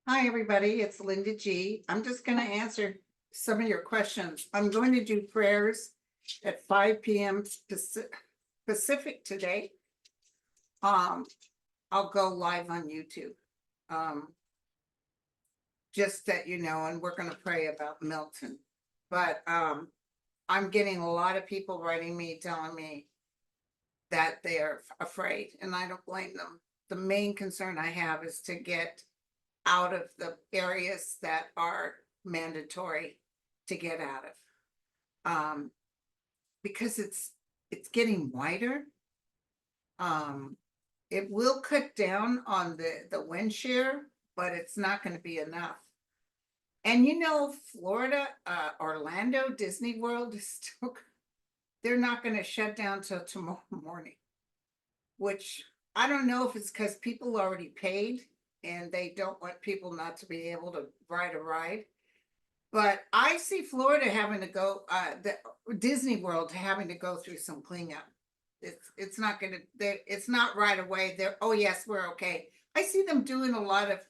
Hi, everybody. It's Linda G. I'm just going to answer some of your questions. I'm going to do prayers at 5 p.m. Pacific today. I'll go live on YouTube. Just that you know, and we're going to pray about Milton. But I'm getting a lot of people writing me telling me that they're afraid, and I don't blame them. The main concern I have is to get out of the areas that are mandatory to get out of. Because it's getting wider. It will cut down on the wind shear, but it's not going to be enough. And you know, Florida, Orlando, Disney World is still, they're not going to shut down till tomorrow morning, which I don't know if it's because people already paid and they don't want people not to be able to ride a ride. But I see Florida having to go, the Disney World having to go through some cleanup. It's not going to, it's not right away. They're, oh yes, we're okay. I see them doing a lot of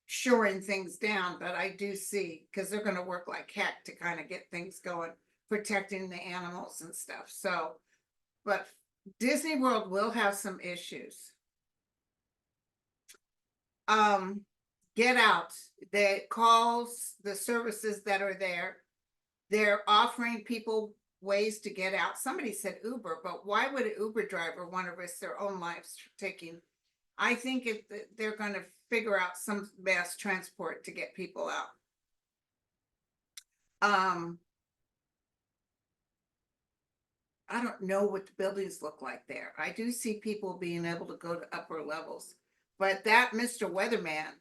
shoring things down, but I do see, because they're going to work like heck to kind of get things going, protecting the animals and stuff. So, but Disney World will have some issues. Get out. That calls the services that are there. They're offering people ways to get out. Somebody said Uber, but why would an Uber driver want to risk their own lives taking? I think if they're going to figure out some mass transport to get people out. I don't know what the buildings look like there. I do see people being able to go to upper levels, but that Mr. Weatherman,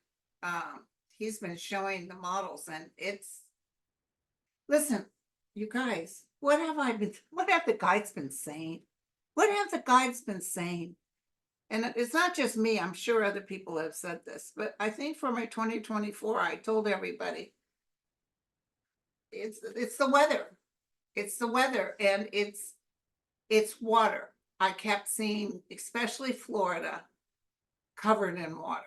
he's been showing the models, and it's, listen, you guys, what have the guides been saying? What have the guides been saying? And it's not just me, I'm sure other people have said this, but I think for my 2024, I told everybody it's the weather. It's the weather, and it's water. I kept seeing, especially Florida, covered in water.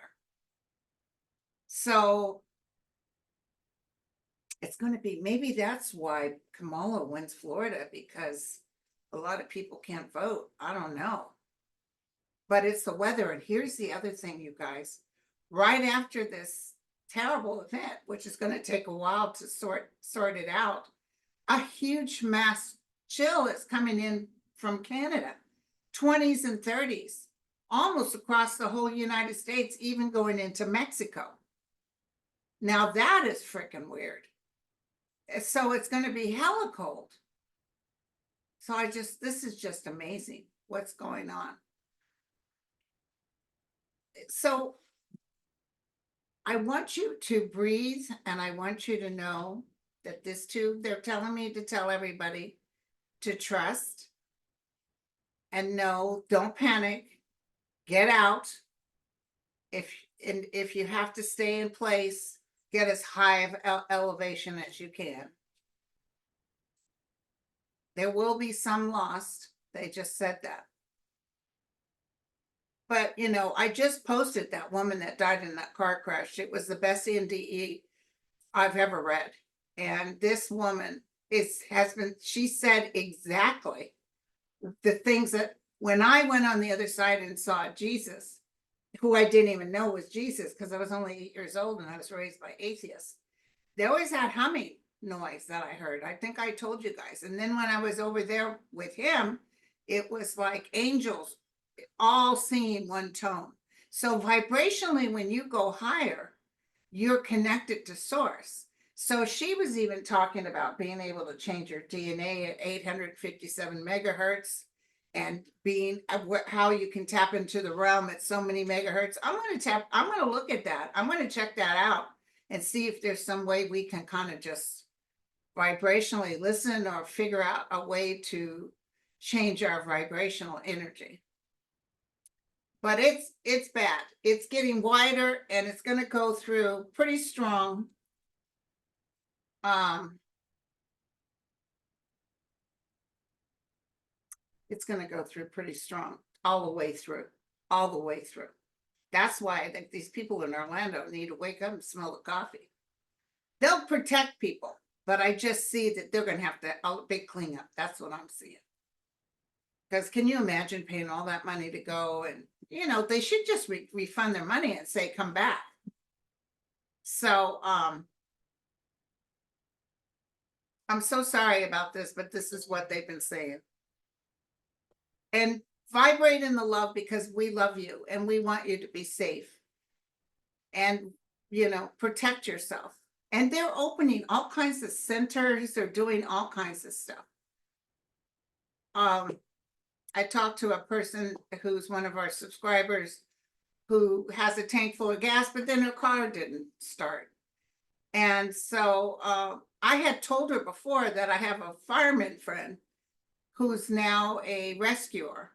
So it's going to be, maybe that's why Kamala wins Florida, because a lot of people can't vote. I don't know. But it's the weather. And here's the other thing, you guys. Right after this terrible event, which is going to take a while to sort it out, a huge mass chill is coming in from Canada, 20s and 30s, almost across the whole United States, even going into Mexico. Now that is freaking weird. So it's going to be hella cold. So this is just amazing what's going on. So I want you to breathe, and I want you to know that this too, they're telling me to tell everybody to trust and no, don't panic, get out. If you have to stay in place, get as high of elevation as you can. There will be some lost. They just said that. But, you know, I just posted that woman that died in that car crash. It was the best NDE I've ever read. And this woman she said exactly the things that when I went on the other side and saw Jesus, who I didn't even know was Jesus because I was only 8 years old and I was raised by atheists, there was that humming noise that I heard. I think I told you guys. And then when I was over there with him, it was like angels all singing one tone. So vibrationally, when you go higher, you're connected to source. So she was even talking about being able to change your DNA at 857 megahertz and being how you can tap into the realm at so many megahertz. I'm going to look at that. I'm going to check that out and see if there's some way we can kind of just vibrationally listen or figure out a way to change our vibrational energy. But it's bad. It's getting wider, and it's going to go through pretty strong. It's going to go through pretty strong all the way through. That's why I think these people in Orlando need to wake up and smell the coffee. They'll protect people, but I just see that they're gonna have to, a big cleanup. That's what I'm seeing. Because can you imagine paying all that money to go and, they should just refund their money and say, come back. So, I'm so sorry about this, but this is what they've been saying. And vibrate in the love, because we love you and we want you to be safe. And, protect yourself. And they're opening all kinds of centers. They're doing all kinds of stuff. I talked to a person who's one of our subscribers who has a tank full of gas, but then her car didn't start. And so I had told her before that I have a fireman friend who's now a rescuer.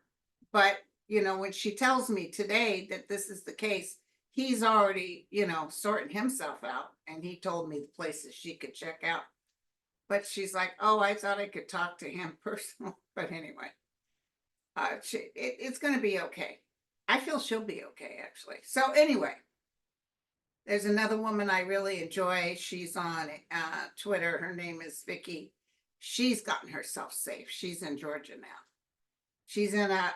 But, when she tells me today that this is the case, he's already, sorting himself out. And he told me the places she could check out. But she's like, oh, I thought I could talk to him personally. But anyway, it's going to be okay. I feel she'll be okay, actually. So anyway, there's another woman I really enjoy. She's on Twitter. Her name is Vicky. She's gotten herself safe. She's in Georgia now. She's in a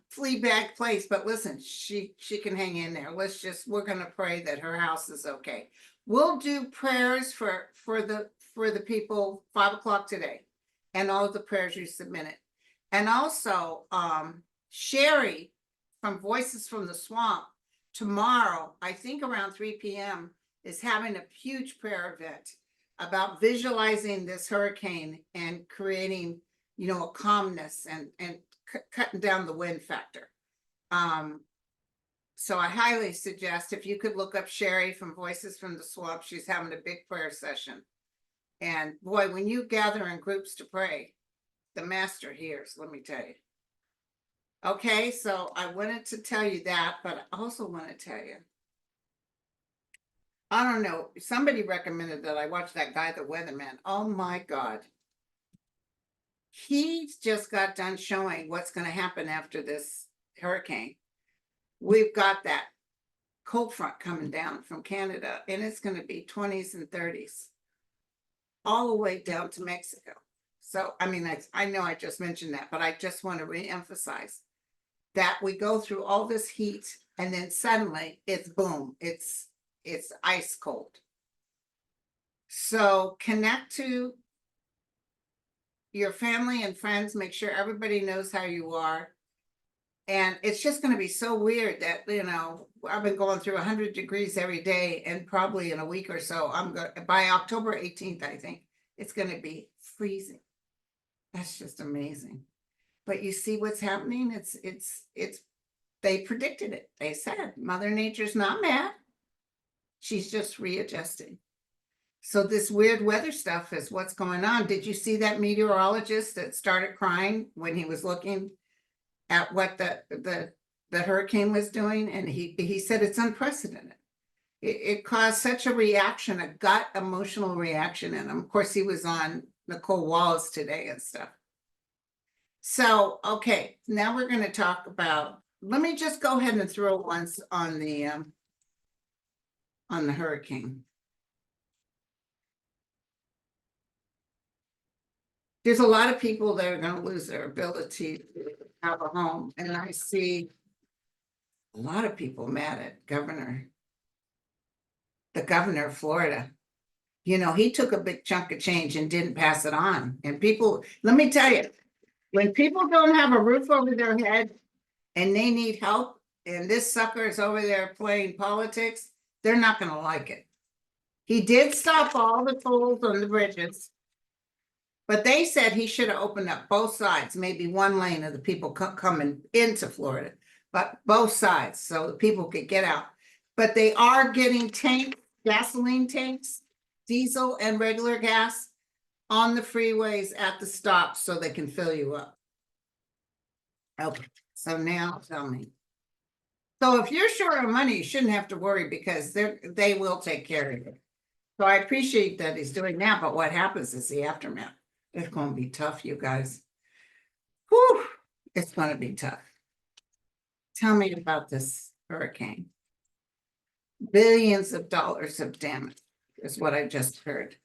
flea bag place, but listen, she can hang in there. We're going to pray that her house is okay. We'll do prayers for the people 5 o'clock today, and all of the prayers you submitted. And also, Sherry from Voices from the Swamp tomorrow, I think around 3 p.m., is having a huge prayer event about visualizing this hurricane and creating, a calmness and cutting down the wind factor. So I highly suggest if you could look up Sherry from Voices from the Swamp. She's having a big prayer session. And boy, when you gather in groups to pray, the master hears, let me tell you. Okay, so I wanted to tell you that, but I also want to tell you, I don't know, somebody recommended that I watch that guy, the weatherman. Oh my God. He's just got done showing what's going to happen after this hurricane. We've got that cold front coming down from Canada, and it's going to be 20s and 30s all the way down to Mexico. So, I mean, I know I just mentioned that, but I just want to reemphasize that we go through all this heat and then suddenly it's boom, it's ice cold. So connect to your family and friends, make sure everybody knows how you are. And it's just going to be so weird that, I've been going through 100 degrees every day, and probably in a week or so, by October 18th, I think it's going to be freezing. That's just amazing. But you see what's happening? They predicted it. They said Mother Nature's not mad. She's just readjusting. So this weird weather stuff is what's going on. Did you see that meteorologist that started crying when he was looking at what the hurricane was doing? And he said it's unprecedented. It caused such a reaction, a gut emotional reaction in him. Of course, he was on Nicole Waltz today and stuff. So, okay, now we're going to talk about, let me just go ahead and throw once on the hurricane. There's a lot of people that are going to lose their ability to have a home. And I see a lot of people mad at the governor of Florida. He took a big chunk of change and didn't pass it on. And people, let me tell you, when people don't have a roof over their head and they need help, and this sucker is over there playing politics, they're not going to like it. He did stop all the tolls on the bridges, but they said he should have opened up both sides, maybe one lane of the people coming into Florida, but both sides so the people could get out. But they are getting gasoline tanks, diesel and regular gas on the freeways at the stops so they can fill you up. Okay, so now tell me. So if you're short on money, you shouldn't have to worry, because they will take care of it. So I appreciate that he's doing that, but what happens is the aftermath. It's going to be tough, you guys. Whew, it's going to be tough. Tell me about this hurricane. Billions of dollars of damage is what I just heard.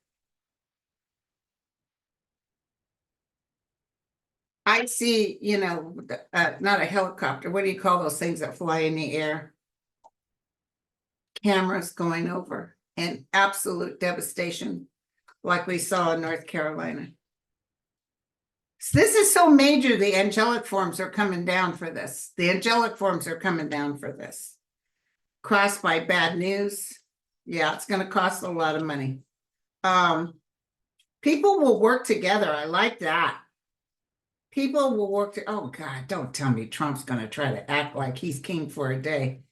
I see, not a helicopter. What do you call those things that fly in the air? Cameras going over and absolute devastation, like we saw in North Carolina. This is so major, the angelic forms are coming down for this. The angelic forms are coming down for this. Crossed by bad news. Yeah, it's going to cost a lot of money. People will work together. I like that. People will work oh God, don't tell me Trump's going to try to act like he's king for a day.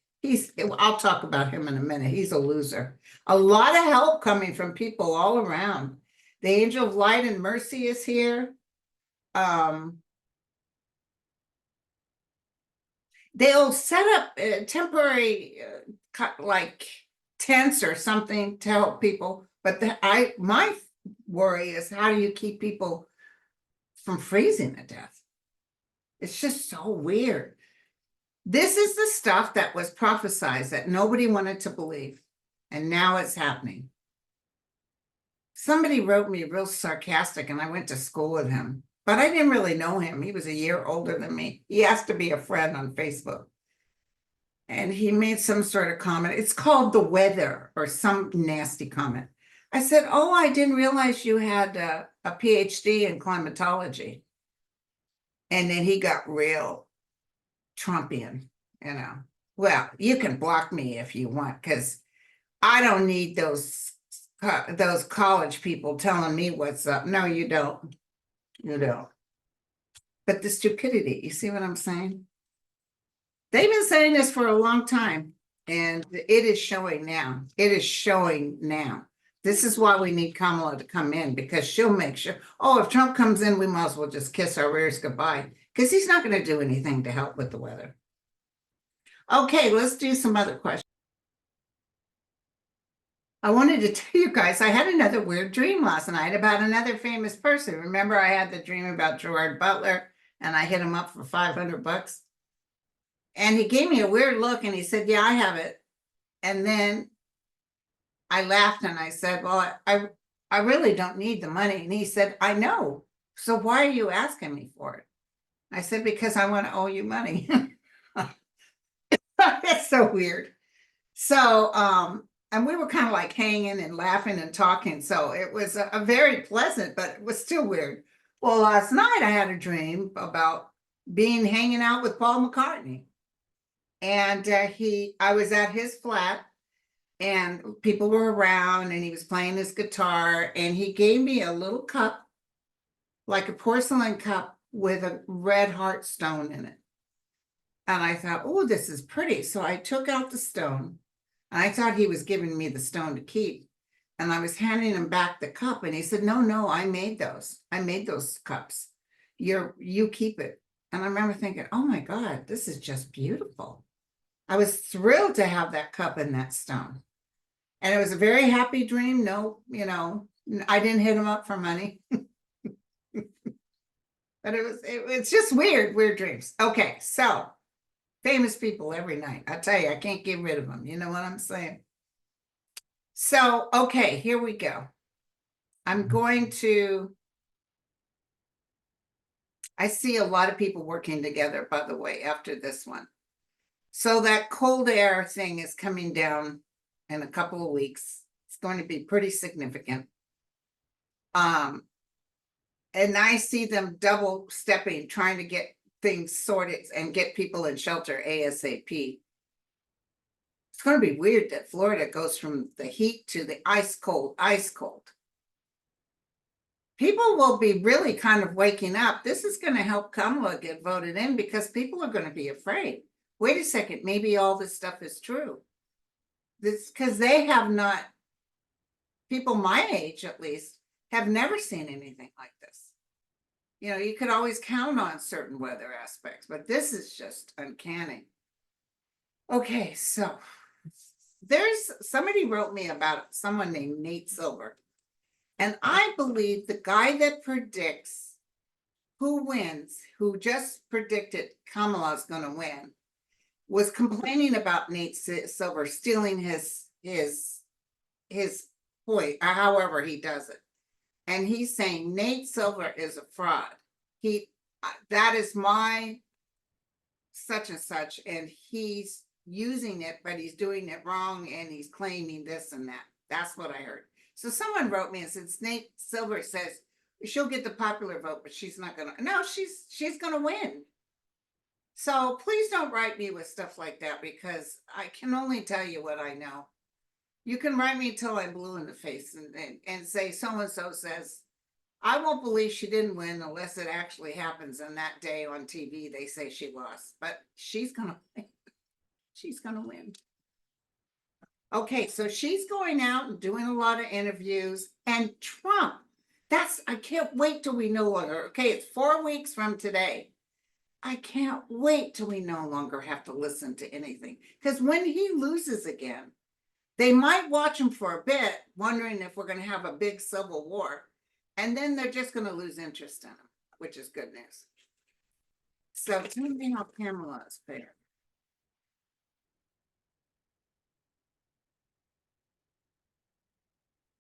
I'll talk about him in a minute. He's a loser. A lot of help coming from people all around. The angel of light and mercy is here. They'll set up temporary like tents or something to help people. But my worry is, how do you keep people from freezing to death? It's just so weird. This is the stuff that was prophesized that nobody wanted to believe. And now it's happening. Somebody wrote me real sarcastic, and I went to school with him, but I didn't really know him. He was a year older than me. He asked to be a friend on Facebook. And he made some sort of comment. It's called the weather, or some nasty comment. I said, oh, I didn't realize you had a PhD in climatology. And then he got real Trumpian, Well, you can block me if you want, because I don't need those college people telling me what's up. No, you don't. You don't. But the stupidity, you see what I'm saying? They've been saying this for a long time, and it is showing now. It is showing now. This is why we need Kamala to come in, because she'll make sure, oh, if Trump comes in, we might as well just kiss our rears goodbye, because he's not going to do anything to help with the weather. Okay, let's do some other questions. I wanted to tell you guys, I had another weird dream last night about another famous person. Remember, I had the dream about Gerard Butler, and I hit him up for $500. And he gave me a weird look, and he said, yeah, I have it. And then I laughed, and I said, well, I really don't need the money. And he said, I know. So why are you asking me for it? I said, because I want to owe you money. That's so weird. So, and we were kind of like hanging and laughing and talking. So it was a very pleasant, but it was still weird. Well, last night I had a dream about hanging out with Paul McCartney. And I was at his flat, and people were around, and he was playing his guitar, and he gave me a little cup, like a porcelain cup with a red heart stone in it. And I thought, oh, this is pretty. So I took out the stone, and I thought he was giving me the stone to keep. And I was handing him back the cup, and he said, no, I made those. I made those cups. You keep it. And I remember thinking, oh my God, this is just beautiful. I was thrilled to have that cup and that stone. And it was a very happy dream. No, I didn't hit him up for money. But it's just weird dreams. Okay, so famous people every night. I tell you, I can't get rid of them. You know what I'm saying? So, okay, here we go. I see a lot of people working together, by the way, after this one. So that cold air thing is coming down in a couple of weeks. It's going to be pretty significant. And I see them double stepping, trying to get things sorted and get people in shelter ASAP. It's going to be weird that Florida goes from the heat to the ice cold. People will be really kind of waking up. This is going to help Kamala get voted in, because people are going to be afraid. Wait a second, maybe all this stuff is true. This because they have not, people my age at least, have never seen anything like this. You could always count on certain weather aspects, but this is just uncanny. Okay, so somebody wrote me about someone named Nate Silver. And I believe the guy that predicts who wins, who just predicted Kamala's going to win, was complaining about Nate Silver stealing his point, or however he does it. And he's saying Nate Silver is a fraud. That is my such and such, and he's using it, but he's doing it wrong, and he's claiming this and that. That's what I heard. So someone wrote me and said, Nate Silver says she'll get the popular vote, but she's not gonna. No, she's gonna win. So please don't write me with stuff like that, because I can only tell you what I know. You can write me till I'm blue in the face and say so-and-so says, I won't believe she didn't win unless it actually happens. And that day on TV, they say she lost, but she's gonna win. She's gonna win. Okay, so she's going out and doing a lot of interviews, and Trump, I can't wait till we no longer, okay, it's 4 weeks from today. I can't wait till we no longer have to listen to anything, because when he loses again, they might watch him for a bit, wondering if we're going to have a big civil war, and then they're just going to lose interest in him, which is good news. So tell me how Kamala is fair.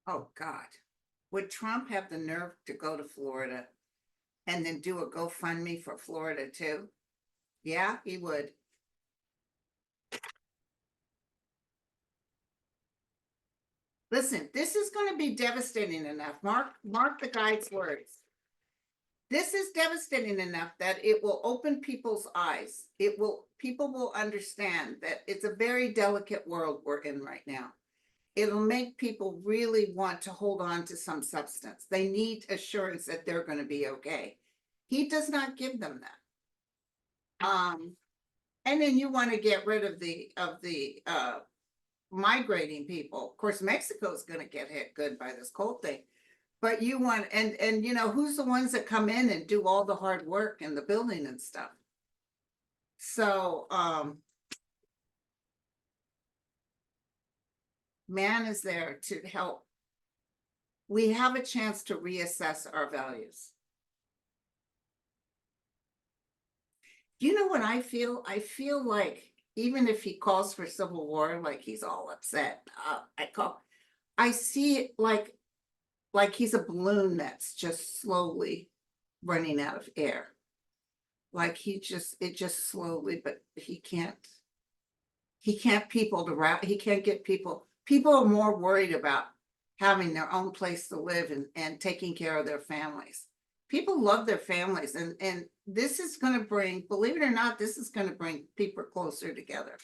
Oh God, would Trump have the nerve to go to Florida and then do a GoFundMe for Florida too? Yeah, he would. Listen, this is going to be devastating enough. Mark the guy's words. This is devastating enough that it will open people's eyes. People will understand that it's a very delicate world we're in right now. It'll make people really want to hold on to some substance. They need assurance that they're going to be okay. He does not give them that. And then you want to get rid of the migrating people. Of course, Mexico is going to get hit good by this cold thing. But you want, and you know, who's the ones that come in and do all the hard work in the building and stuff? So, man is there to help. We have a chance to reassess our values. You know what I feel? I feel like even if he calls for civil war, like he's all upset, I see it like he's a balloon that's just slowly running out of air. Like it just slowly, but he can't people to wrap, he can't get people. People are more worried about having their own place to live and taking care of their families. People love their families, and this is going to bring, believe it or not, this is going to bring people closer together.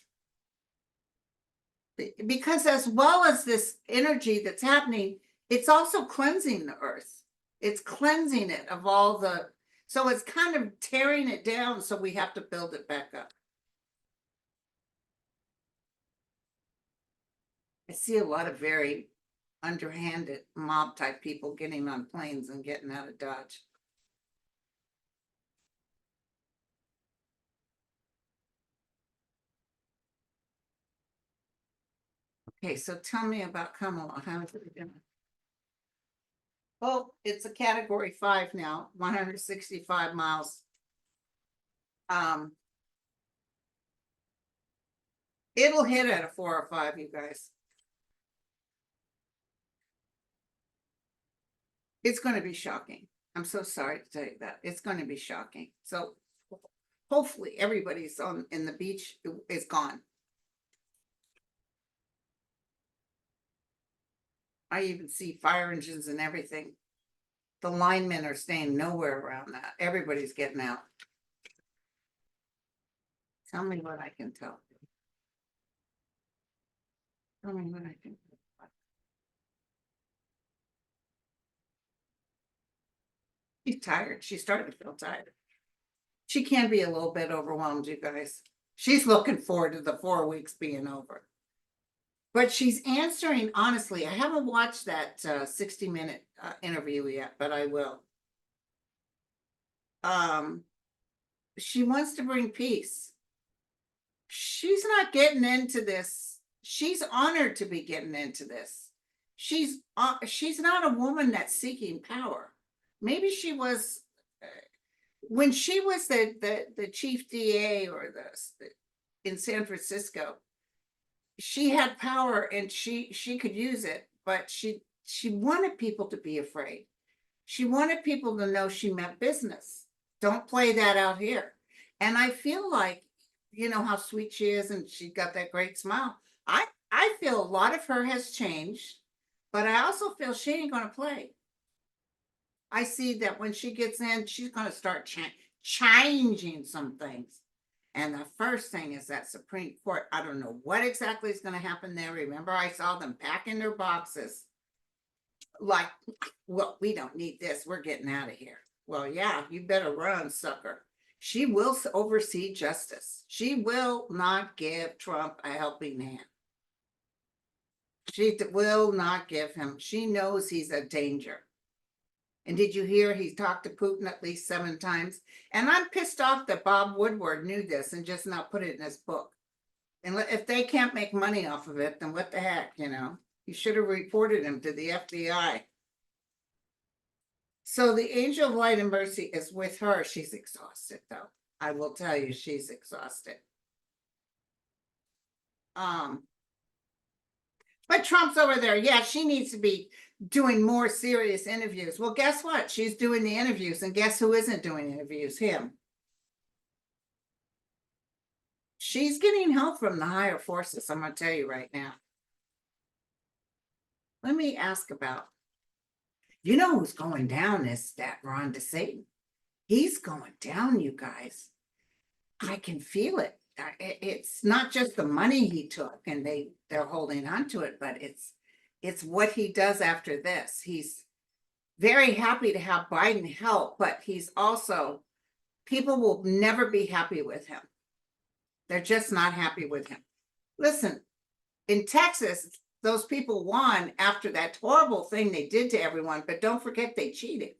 Because as well as this energy that's happening, it's also cleansing the earth. It's cleansing it of all the, so it's kind of tearing it down, so we have to build it back up. I see a lot of very underhanded mob type people getting on planes and getting out of Dodge. Okay, so tell me about Kamala. How's it doing? Oh, it's a category 5 now, 165 miles. It'll hit at a 4 or 5, you guys. It's going to be shocking. I'm so sorry to tell you that. It's going to be shocking. So hopefully everybody's in the beach is gone. I even see fire engines and everything. The linemen are staying nowhere around that. Everybody's getting out. Tell me what I can tell. Tell me what I can tell. She's tired. She's starting to feel tired. She can be a little bit overwhelmed, you guys. She's looking forward to the 4 weeks being over. But she's answering honestly. I haven't watched that 60-minute interview yet, but I will. She wants to bring peace. She's not getting into this. She's honored to be getting into this. She's not a woman that's seeking power. Maybe she was when she was the chief DA or in San Francisco. She had power and she could use it, but she wanted people to be afraid. She wanted people to know she meant business. Don't play that out here. And I feel like, you know how sweet she is and she got that great smile. I feel a lot of her has changed, but I also feel she ain't going to play. I see that when she gets in, she's going to start changing some things. And the first thing is that Supreme Court. I don't know what exactly is going to happen there. Remember, I saw them back in their boxes. Like, well, we don't need this. We're getting out of here. Well, yeah, you better run, sucker. She will oversee justice. She will not give Trump a helping hand. She will not give him. She knows he's a danger. And did you hear he talked to Putin at least 7 times? And I'm pissed off that Bob Woodward knew this and just not put it in his book. And if they can't make money off of it, then what the heck, you know? You should have reported him to the FBI. So the angel of light and mercy is with her. She's exhausted, though. I will tell you, she's exhausted. But Trump's over there. Yeah, she needs to be doing more serious interviews. Well, guess what? She's doing the interviews, and guess who isn't doing interviews? Him. She's getting help from the higher forces. I'm going to tell you right now. Let me ask about, you know who's going down is that Ron DeSantis. He's going down, you guys. I can feel it. It's not just the money he took and they're holding on to it, but it's what he does after this. He's very happy to have Biden help, but he's also, people will never be happy with him. They're just not happy with him. Listen, in Texas, those people won after that horrible thing they did to everyone, but don't forget they cheated.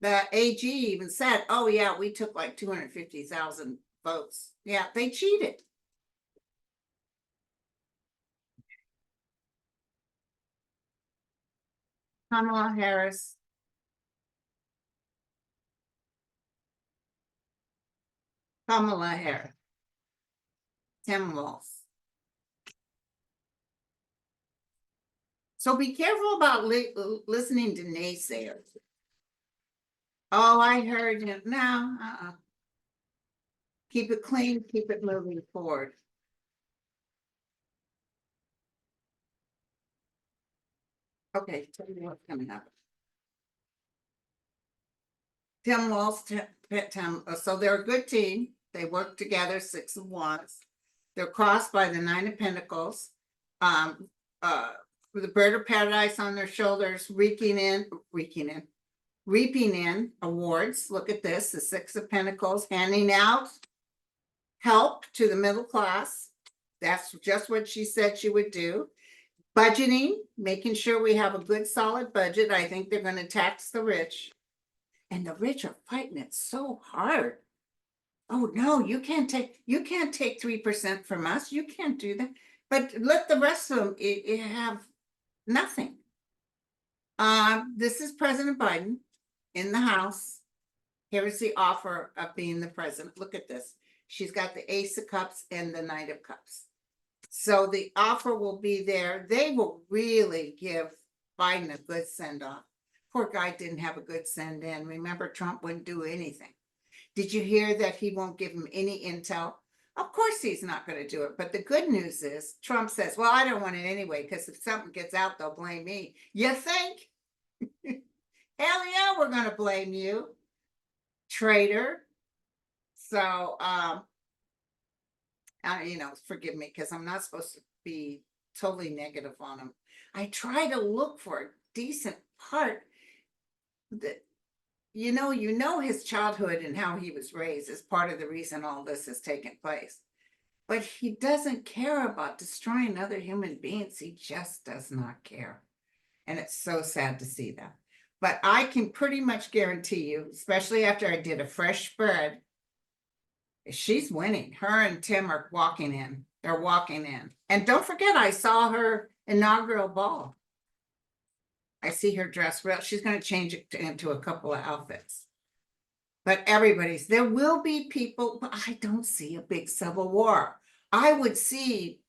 The AG even said, oh yeah, we took like 250,000 votes. Yeah, they cheated. Kamala Harris. Kamala Harris. Tim Waltz. So be careful about listening to naysayers. Oh, I heard him. No, keep it clean, keep it moving forward. Okay, tell me what's coming up. Tim Walz, so they're a good team. They work together, 6 of Wands. They're crossed by the 9 of Pentacles. With the bird of paradise on their shoulders, reaping in awards. Look at this, the 6 of Pentacles, handing out help to the middle class. That's just what she said she would do. Budgeting, making sure we have a good solid budget. I think they're going to tax the rich. And the rich are fighting it so hard. Oh no, you can't take 3% from us. You can't do that. But let the rest of them have nothing. This is President Biden in the House. Here's the offer of being the president. Look at this. She's got the Ace of Cups and the Knight of Cups. So the offer will be there. They will really give Biden a good send-off. Poor guy didn't have a good send-in. Remember, Trump wouldn't do anything. Did you hear that he won't give him any intel? Of course he's not going to do it. But the good news is Trump says, well, I don't want it anyway, because if something gets out, they'll blame me. You think? Hell yeah, we're going to blame you, traitor. So, forgive me, because I'm not supposed to be totally negative on him. I try to look for a decent part that, you know his childhood and how he was raised is part of the reason all this has taken place. But he doesn't care about destroying other human beings. He just does not care. And it's so sad to see that. But I can pretty much guarantee you, especially after I did a fresh spread, she's winning. Her and Tim are walking in. They're walking in. And don't forget, I saw her inaugural ball. I see her dress real. She's going to change it into a couple of outfits. But there will be people, but I don't see a big civil war. I would see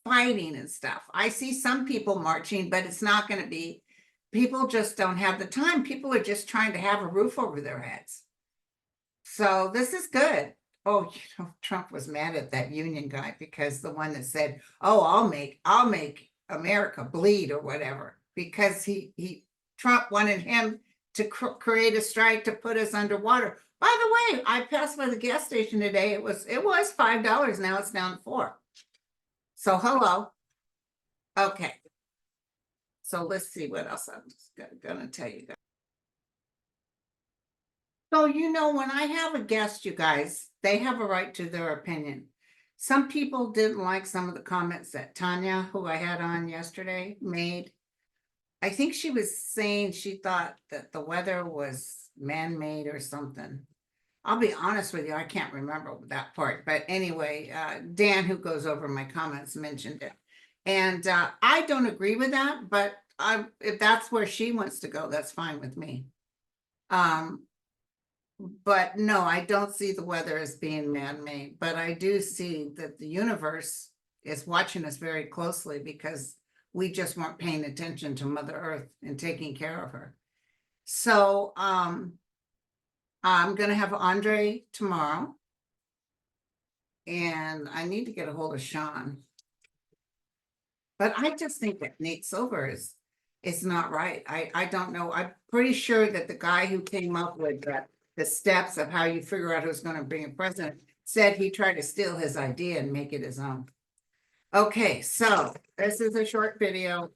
fighting and stuff. I see some people marching, but it's not going to be, people just don't have the time. People are just trying to have a roof over their heads. So this is good. Oh, Trump was mad at that union guy because the one that said, "Oh, I'll make America bleed" or whatever, because Trump wanted him to create a strike to put us underwater. By the way, I passed by the gas station today. It was $5. Now it's down to $4. So hello. Okay. So let's see what else I'm gonna tell you guys. So, when I have a guest, you guys, they have a right to their opinion. Some people didn't like some of the comments that Tanya, who I had on yesterday, made. I think she was saying she thought that the weather was man-made or something. I'll be honest with you, I can't remember that part. But anyway, Dan, who goes over my comments, mentioned it. And I don't agree with that, but if that's where she wants to go, that's fine with me. But no, I don't see the weather as being man-made, but I do see that the universe is watching us very closely because we just weren't paying attention to Mother Earth and taking care of her. So I'm going to have Andre tomorrow, and I need to get a hold of Sean. But I just think that Nate Silver is not right. I don't know. I'm pretty sure that the guy who came up with the steps of how you figure out who's going to be a president said he tried to steal his idea and make it his own. Okay, so this is a short video.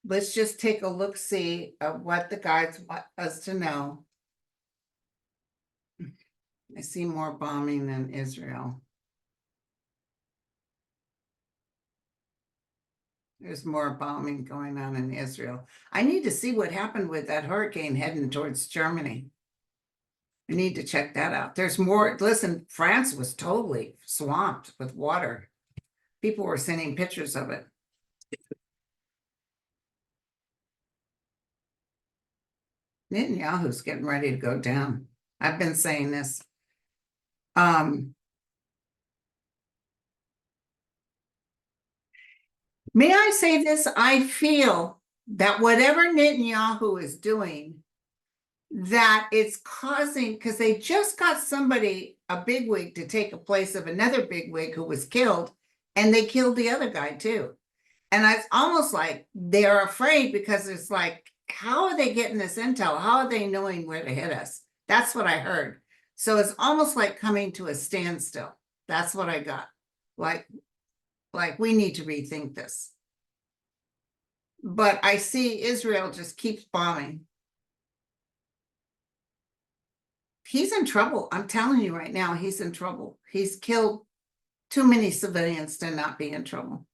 Let's just take a look-see of what the guides want us to know. I see more bombing than Israel. There's more bombing going on in Israel. I need to see what happened with that hurricane heading towards Germany. I need to check that out. There's more. Listen, France was totally swamped with water. People were sending pictures of it. Netanyahu's getting ready to go down. I've been saying this. May I say this? I feel that whatever Netanyahu is doing, that it's causing, because they just got somebody, a bigwig, to take a place of another bigwig who was killed, and they killed the other guy too. And it's almost like they're afraid, because it's like, how are they getting this intel? How are they knowing where to hit us? That's what I heard. So it's almost like coming to a standstill. That's what I got. Like we need to rethink this. But I see Israel just keeps bombing. He's in trouble. I'm telling you right now, he's in trouble. He's killed too many civilians to not be in trouble.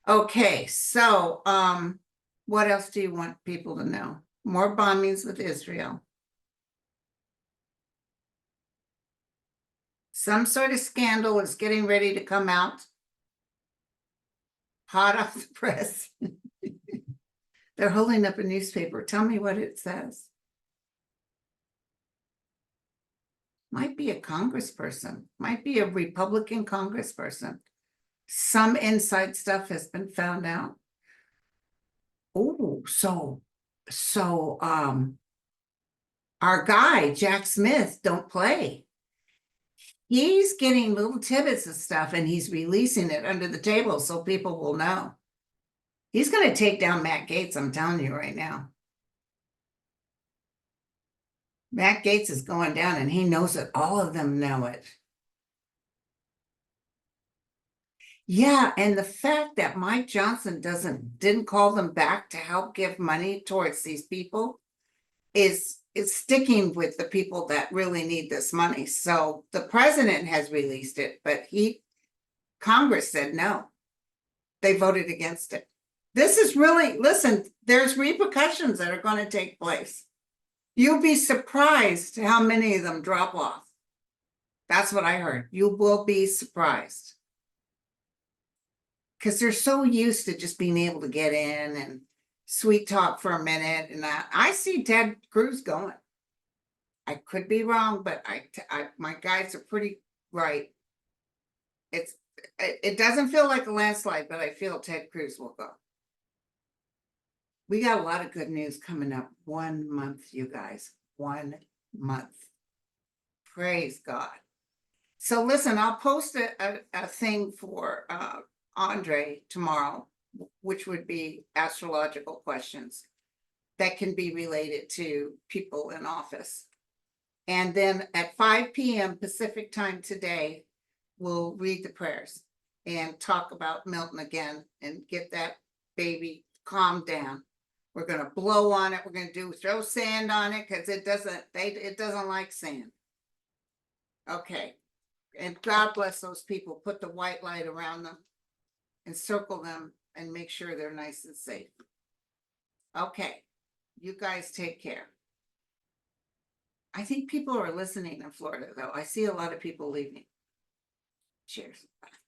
Okay, so what else do you want people to know? More bombings with Israel. Some sort of scandal is getting ready to come out. Hot off the press. They're holding up a newspaper. Tell me what it says. Might be a congressperson. Might be a Republican congressperson. Some inside stuff has been found out. Oh, so our guy, Jack Smith, don't play. He's getting little tidbits of stuff and he's releasing it under the table so people will know. He's going to take down Matt Gaetz, I'm telling you right now. Matt Gaetz is going down and he knows it. All of them know it. Yeah, and the fact that Mike Johnson didn't call them back to help give money towards these people is sticking with the people that really need this money. So the president has released it, but Congress said no. They voted against it. This is really, listen, there's repercussions that are going to take place. You'll be surprised how many of them drop off. That's what I heard. You will be surprised. Because they're so used to just being able to get in and sweet talk for a minute. And I see Ted Cruz going. I could be wrong, but my guys are pretty right. it doesn't feel like a landslide, but I feel Ted Cruz will go. We got a lot of good news coming up. 1 month, you guys. 1 month. Praise God. So listen, I'll post a thing for Andre tomorrow, which would be astrological questions that can be related to people in office. And then at 5 p.m. Pacific time today, we'll read the prayers and talk about Milton again and get that baby calmed down. We're going to blow on it. We're going to throw sand on it because it doesn't like sand. Okay. And God bless those people. Put the white light around them and circle them and make sure they're nice and safe. Okay. You guys take care. I think people are listening in Florida, though. I see a lot of people leaving. Cheers. Bye.